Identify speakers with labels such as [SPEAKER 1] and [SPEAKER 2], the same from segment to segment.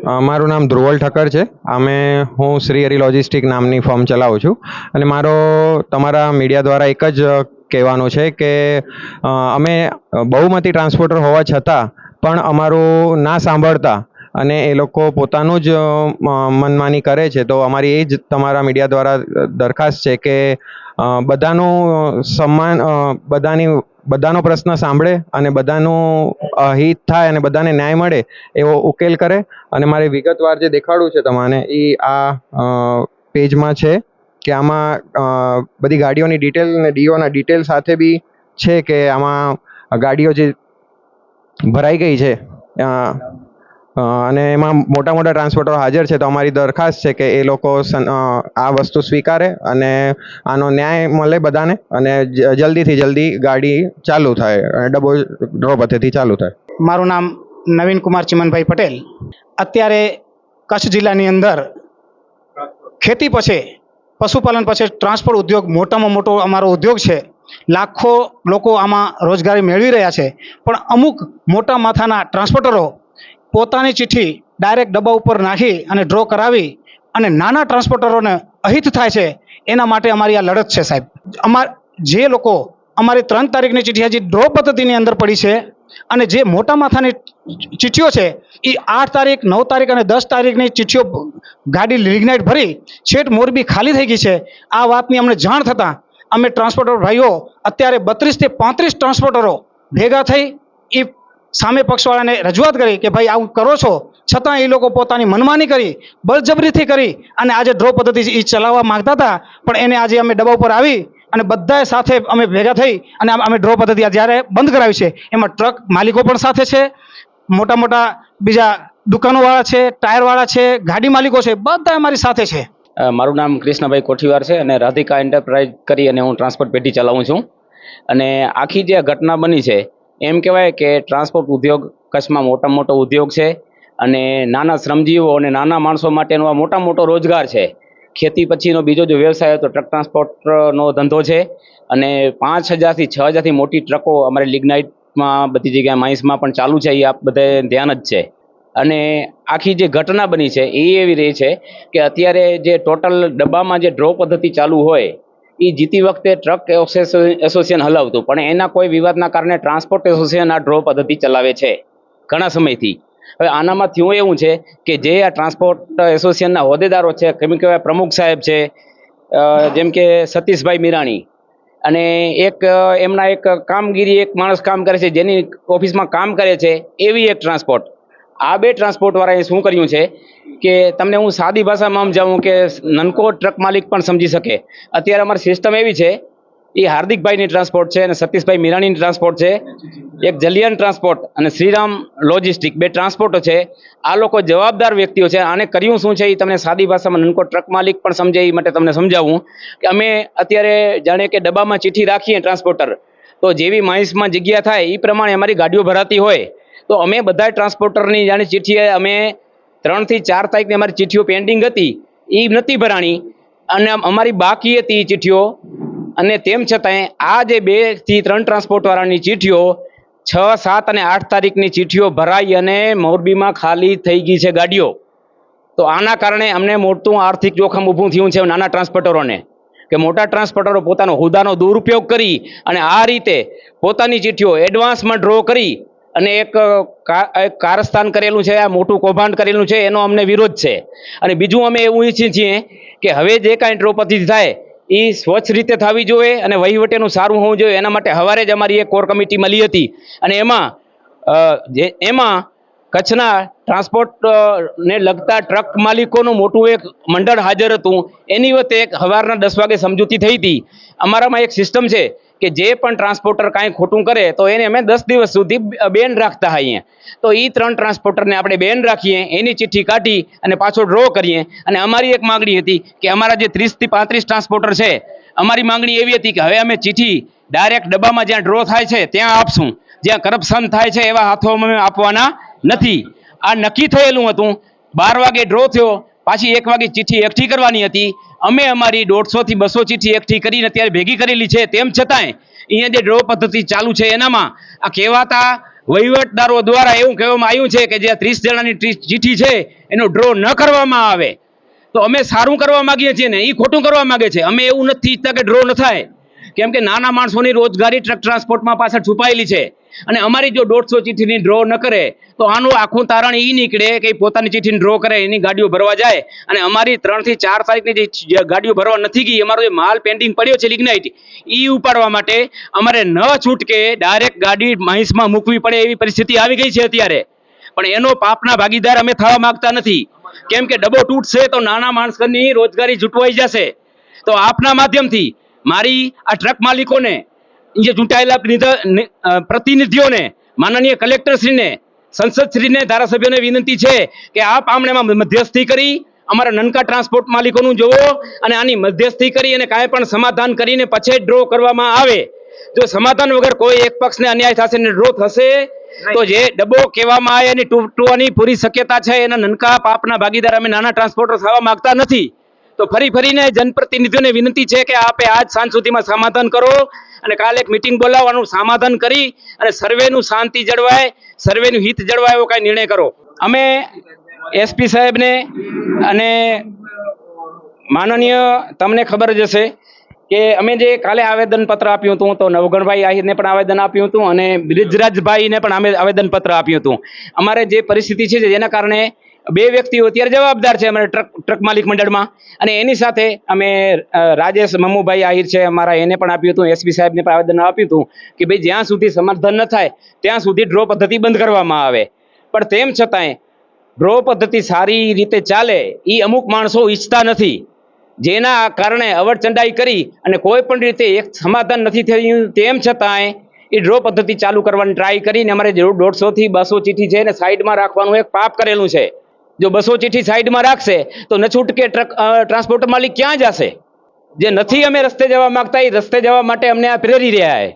[SPEAKER 1] મારું નામ ધ્રુવલ ઠક્કર છે. હું શ્રી હરિ લોજિસ્ટિક નામની ફર્મ ચલાવું છું અને મારો તમારા મીડિયા દ્વારા એક જ કહેવાનું છે કે અમે બહુમતી ટ્રાન્સપોર્ટર હોવા છતાં પણ અમારું ના સાંભળતા અને એ લોકો પોતાનું જ મનમાની કરે છે. તો અમારી એ જ તમારા મીડિયા દ્વારા દરખાસ્ત છે કે બધાનું સન્માન, બધાનો પ્રશ્ન સાંભળે અને બધાનું હિત થાય અને બધાને ન્યાય મળે એવો ઉકેલ કરે. અને મારે વિગતવાર જે દેખાડવું છે તમને એ આ પેજમાં છે કે આમાં બધી ગાડીઓની ડિટેલ અને ડીઓના ડિટેલ સાથે બી છે કે આમાં ગાડીઓ જે ભરાઈ ગઈ છે અને એમાં મોટા મોટા ટ્રાન્સપોર્ટરો હાજર છે. તો અમારી દરખાસ્ત છે કે એ લોકો આ વસ્તુ સ્વીકારે અને આનો ન્યાય મળે બધાને અને જલ્દીથી જલ્દી ગાડી ચાલુ થાય અને ડ્રો પદ્ધતિ ચાલુ થાય.
[SPEAKER 2] મારું નામ નવીન કુમાર ચિમનભાઈ પટેલ. અત્યારે કચ્છ જિલ્લાની અંદર ખેતી પછી પશુપાલન પછી ટ્રાન્સપોર્ટ ઉદ્યોગ મોટામાં મોટો અમારો ઉદ્યોગ છે. લાખો લોકો આમાં રોજગારી મેળવી રહ્યા છે. પણ અમુક મોટા માથાના ટ્રાન્સપોર્ટરો પોતાની ચિઠ્ઠી ડાયરેક્ટ ડબ્બા ઉપર નાખી અને ડ્રો કરાવી અને નાના ટ્રાન્સપોર્ટરોને અહિત થાય છે. એના માટે અમારી આ લડત છે સાહેબ. જે લોકો અમારી 3 તારીખની ચિઠ્ઠી હજી ડ્રો પદ્ધતિની અંદર પડી છે અને જે મોટા માથાની ચિઠ્ઠીઓ છે એ 8 તારીખ 9 તારીખ અને 10 તારીખની ચિઠ્ઠીઓ ગાડી લિગ્નાઇટ ભરી છેટ મોરબી ખાલી થઈ ગઈ છે. આ વાતની અમને જાણ થતાં અમે ટ્રાન્સપોર્ટર ભાઈઓ અત્યારે 32 થી 35 ટ્રાન્સપોર્ટરો ભેગા થઈ એ સામે પક્ષવાળાને રજૂઆત કરી કે ભાઈ આવું કરો છો, છતાં એ લોકો પોતાની મનમાની કરી બળજબરીથી કરી અને આજે ડ્રો પદ્ધતિ એ ચલાવવા માંગતા હતા. પણ એને આજે અમે ડબ્બા ઉપર આવી અને બધાએ સાથે અમે ભેગા થઈ અને અમે ડ્રો પદ્ધતિ જ્યારે બંધ કરાવી છે. એમાં ટ્રક માલિકો પણ સાથે છે, મોટા મોટા બીજા દુકાનોવાળા છે, ટાયરવાળા છે, ગાડી માલિકો છે, બધા અમારી સાથે છે.
[SPEAKER 3] મારું નામ કૃષ્ણભાઈ કોઠીવાર છે અને રાધિકા એન્ટરપ્રાઇઝ કરી અને હું ટ્રાન્સપોર્ટ પેટી ચલાવું છું. અને આખી જે ઘટના બની છે એમ કહેવાય કે ટ્રાન્સપોર્ટ ઉદ્યોગ કચ્છમાં મોટામાં મોટો ઉદ્યોગ છે અને નાના શ્રમજીવો અને નાના માણસો માટેનો આ મોટો રોજગાર છે. ખેતી પછીનો બીજો જો વ્યવસાય હોય તો ટ્રક ટ્રાન્સપોર્ટનો ધંધો છે અને 5000 થી 6000 મોટી ટ્રકો અમારે લિગ્નાઇટમાં બધી જગ્યાએ માઇન્સમાં પણ ચાલુ છે. એ આપ બધે ધ્યાન જ છે. અને આખી જે ઘટના બની છે એ એવી રહી છે કે અત્યારે જે ટોટલ ડબ્બામાં જે ડ્રો પદ્ધતિ ચાલુ હોય એ જીતી વખતે ટ્રક એસોસિએશન હલાવતું, પણ એના કોઈ વિવાદના કારણે ટ્રાન્સપોર્ટ એસોસિએશન આ ડ્રો પદ્ધતિ ચલાવે છે ઘણા સમયથી. હવે આનામાં થયું એવું છે કે જે આ ટ્રાન્સપોર્ટ એસોસિએશનના હોદ્દેદારો છે, કેમ કહેવાય પ્રમુખ સાહેબ છે, જેમ કે સતીશભાઈ મીરાણી, અને એમના એક કામગીરી એક માણસ કામ કરે છે જેની ઓફિસમાં કામ કરે છે એવી એક ટ્રાન્સપોર્ટ. આ 2 ટ્રાન્સપોર્ટવાળાએ શું કર્યું છે કે તમને હું સાદી ભાષામાં સમજાવું કે નનકો ટ્રક માલિક પણ સમજી શકે. અત્યારે અમારી સિસ્ટમ એવી છે, એ હાર્દિકભાઈની ટ્રાન્સપોર્ટ છે અને સતીશભાઈ મીરાણીની ટ્રાન્સપોર્ટ છે, એક જલિયન ટ્રાન્સપોર્ટ અને શ્રીરામ લોજિસ્ટિક 2 ટ્રાન્સપોર્ટો છે. આ લોકો જવાબદાર વ્યક્તિઓ છે. આને કર્યું શું છે એ તમને સાદી ભાષામાં નનકો ટ્રક માલિક પણ સમજે એ માટે તમને સમજાવું કે અમે અત્યારે જાણે કે ડબ્બામાં ચિઠ્ઠી રાખીએ ટ્રાન્સપોર્ટર, તો જેવી માઇન્સમાં જગ્યા થાય એ પ્રમાણે અમારી ગાડીઓ ભરાતી હોય તો અમે બધા ટ્રાન્સપોર્ટરની જાણે ચિઠ્ઠી અમે 3 થી 4 તારીખની અમારી ચિઠ્ઠીઓ પેન્ડિંગ હતી એ નથી ભરાણી અને અમારી બાકી હતી ચિઠ્ઠીઓ. અને તેમ છતાંય આ જે 2 થી 3 ટ્રાન્સપોર્ટવાળાની ચિઠ્ઠીઓ 6, 7 અને 8 તારીખની ચિઠ્ઠીઓ ભરાઈ અને મોરબીમાં ખાલી થઈ ગઈ છે ગાડીઓ. તો આના કારણે અમને મોટું આર્થિક જોખમ ઊભું થયું છે નાના ટ્રાન્સપોર્ટરોને, કે મોટા ટ્રાન્સપોર્ટરો પોતાનો હોદ્દાનો દુરુપયોગ કરી અને આ રીતે પોતાની ચિઠ્ઠીઓ એડવાન્સમાં ડ્રો કરી અને એક કારસ્તાન કરેલું છે, આ મોટું કૌભાંડ કરેલું છે, એનો અમને વિરોધ છે. અને બીજું અમે એવું ઈચ્છીએ છીએ કે હવે જે કાંઈ ડ્રો પદ્ધતિ થાય એ સ્વચ્છ રીતે થવી જોઈએ અને વહીવટેનું સારું હોવું જોઈએ. એના માટે સવારે જ અમારી એક કોર કમિટી મળી હતી અને એમાં કચ્છના ટ્રાન્સપોર્ટને લગતા ટ્રક માલિકોનું મોટું એક મંડળ હાજર હતું. એની વચ્ચે એક સવારના 10 વાગે સમજૂતી થઈ હતી. અમારામાં એક સિસ્ટમ છે કે જે પણ ટ્રાન્સપોર્ટર કાંઈ ખોટું કરે તો એને અમે 10 દિવસ સુધી બેન રાખતા હોઈએ. તો એ 3 ટ્રાન્સપોર્ટરને આપણે બેન રાખીએ, એની ચિઠ્ઠી કાઢી અને પાછો ડ્રો કરીએ. અને અમારી એક માગણી હતી કે અમારા જે 30 થી 35 ટ્રાન્સપોર્ટર છે, અમારી માગણી એવી હતી કે હવે અમે ચિઠ્ઠી ડાયરેક્ટ ડબ્બામાં જ્યાં ડ્રો થાય છે ત્યાં આપશું, જ્યાં કરપ્શન થાય છે એવા હાથોમાં અમે આપવાના નથી. આ નક્કી થયેલું હતું. 12 વાગે ડ્રો થયો, પાછી 1 વાગે ચિઠ્ઠી એકઠી કરવાની હતી. અમે અમારી 150 થી 200 ચિઠ્ઠી એકઠી કરીને અત્યારે ભેગી કરેલી છે. તેમ છતાંય અહીંયા જે ડ્રો પદ્ધતિ ચાલુ છે એનામાં આ કહેવાતા વહીવટદારો દ્વારા એવું કહેવામાં આવ્યું છે કે જે 30 જણાની ચિઠ્ઠી છે એનો ડ્રો ન કરવામાં આવે, તો અમે સારું કરવા માંગીએ છીએ ને એ ખોટું કરવા માંગે છે. અમે એવું નથી ઈચ્છતા કે ડ્રો ન થાય, કેમ કે નાના માણસોની રોજગારી ટ્રક ટ્રાન્સપોર્ટમાં પાછળ છુપાયેલી છે. અને અમારી જો 150 ચિઠ્ઠીની ડ્રો ન કરે તો આનું આખું તારણ એ નીકળે કે પોતાની ચિઠ્ઠીની ડ્રો કરે, એની ગાડીઓ ભરવા જાય, અને અમારી 3 થી 4 તારીખની જે ગાડીઓ ભરવા નથી ગઈ, અમારો જે માલ પેન્ડિંગ પડ્યો છે લિગ્નાઇટ, એ ઉપાડવા માટે અમારે ન છૂટકે ડાયરેક્ટ ગાડી મહીસમાં મૂકવી પડે એવી પરિસ્થિતિ આવી ગઈ છે અત્યારે. પણ એનો પાપના ભાગીદાર અમે થવા માંગતા નથી, કેમ કે ડબ્બો તૂટશે તો નાના માણસની રોજગારી જૂટવાઈ જશે. તો આપના માધ્યમથી મારી આ ટ્રક માલિકોને, જે ચૂંટાયેલા પ્રતિનિધિઓને, માનનીય કલેક્ટરશ્રીને, સંસદશ્રીને, ધારાસભ્યોને વિનંતી છે કે આપ આમણેમાં મધ્યસ્થી કરી અમારા નનકા ટ્રાન્સપોર્ટ માલિકોનું જોવો અને આની મધ્યસ્થી કરી અને કાંઈ પણ સમાધાન કરીને પછી ડ્રો કરવામાં આવે. જો સમાધાન વગર કોઈ એક પક્ષને અન્યાય થશે ને ડ્રો થશે તો જે ડબ્બો કહેવામાં આવે એની તૂટવાની પૂરી શક્યતા છે. એના નનકા પાપના ભાગીદાર અમે નાના ટ્રાન્સપોર્ટર થવા માંગતા નથી. તો ફરીને જનપ્રતિનિધિઓને વિનંતી છે કે આપે આજ સાંજ સુધીમાં સમાધાન કરો અને કાલે એક મિટિંગ બોલાવવાનું, સમાધાન કરી અને સર્વેનું શાંતિ જળવાય, સર્વેનું હિત જળવાય એવો કાંઈ નિર્ણય કરો. અમે એસપી સાહેબને અને માનનીય, તમને ખબર જ હશે કે અમે જે કાલે આવેદનપત્ર આપ્યું હતું, તો નવગણભાઈ આહિરને પણ આવેદન આપ્યું હતું અને બ્રિજરાજભાઈને પણ અમે આવેદનપત્ર આપ્યું હતું. અમારે જે પરિસ્થિતિ છે જેના કારણે 2 વ્યક્તિઓ અત્યારે જવાબદાર છે અમારે ટ્રક માલિક મંડળમાં, અને એની સાથે અમે રાજેશ મમ્મુભાઈ આહિર છે અમારા, એને પણ આપ્યું હતું, એસપી સાહેબને પણ આવેદન આપ્યું હતું કે ભાઈ જ્યાં સુધી સમાધાન ન થાય ત્યાં સુધી ડ્રો પદ્ધતિ બંધ કરવામાં આવે. પણ તેમ છતાંય ડ્રો પદ્ધતિ સારી રીતે ચાલે એ અમુક માણસો ઈચ્છતા નથી, જેના કારણે અવરચંડાઈ કરી અને કોઈ પણ રીતે એક સમાધાન નથી થયું. તેમ છતાંય એ ડ્રો પદ્ધતિ ચાલુ કરવાની ટ્રાય કરીને અમારે 150 થી 200 ચિઠ્ઠી છે ને સાઈડમાં રાખવાનું એક પાપ કરેલું છે. જો 200 ચિઠ્ઠી સાઈડમાં રાખશે તો ન છૂટકે ટ્રાન્સપોર્ટર માલિક ક્યાં જશે? જે નથી અમે રસ્તે જવા માંગતા એ રસ્તે જવા માટે અમને આ પ્રેરી રહ્યા છે.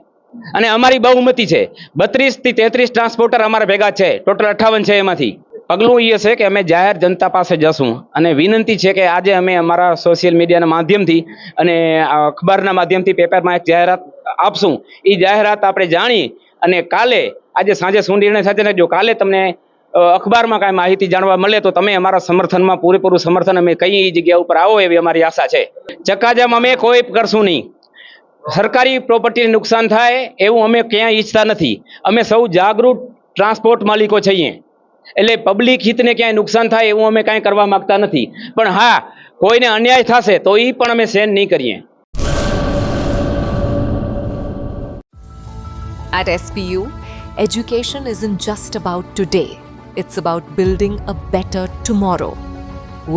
[SPEAKER 3] અને અમારી બહુમતી છે, 32 થી 33 ટ્રાન્સપોર્ટર અમારા ભેગા છે, ટોટલ 58 છે. એમાંથી પગલું એ હશે કે અમે જાહેર જનતા પાસે જશું અને વિનંતી છે કે આજે અમે અમારા સોશિયલ મીડિયાના માધ્યમથી અને અખબારના માધ્યમથી પેપરમાં એક જાહેરાત આપશું. એ જાહેરાત આપણે જાણી અને કાલે, આજે સાંજે શું નિર્ણય થશે ને જો કાલે તમને અખબારમાં કાંઈ માહિતી જાણવા મળે તો તમે અમારા સમર્થનમાં પૂરેપૂરું સમર્થન અમે કઈ જગ્યા ઉપર આવો એવી અમારી આશા છે. ચક્કાજામ અમે કોઈ કરશું નહીં. સરકારી પ્રોપર્ટીને નુકસાન થાય એવું અમે ક્યાંય ઈચ્છતા નથી. અમે સૌ જાગૃત ટ્રાન્સપોર્ટ માલિકો છીએ, એટલે પબ્લિક હિતને ક્યાંય નુકસાન થાય એવું અમે કાંઈ કરવા માંગતા નથી. પણ હા, કોઈને અન્યાય થશે તો એ પણ અમે સહન નહીં કરીએ.
[SPEAKER 4] At SPU, education isn't just about today, it's about building a better tomorrow.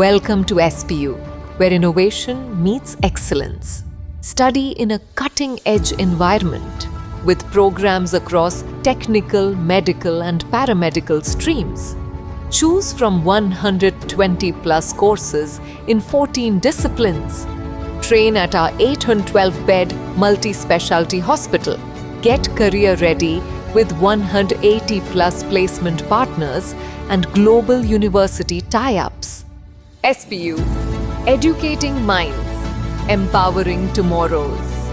[SPEAKER 4] Welcome to SPU, where innovation meets excellence. Study in a cutting-edge environment with programs across technical, medical and paramedical streams. Choose from 120 plus courses in 14 disciplines. Train at our 812-bed multi-specialty hospital. Get career ready with 180 plus placement partners and global university tie-ups. SPU, educating minds, empowering tomorrows.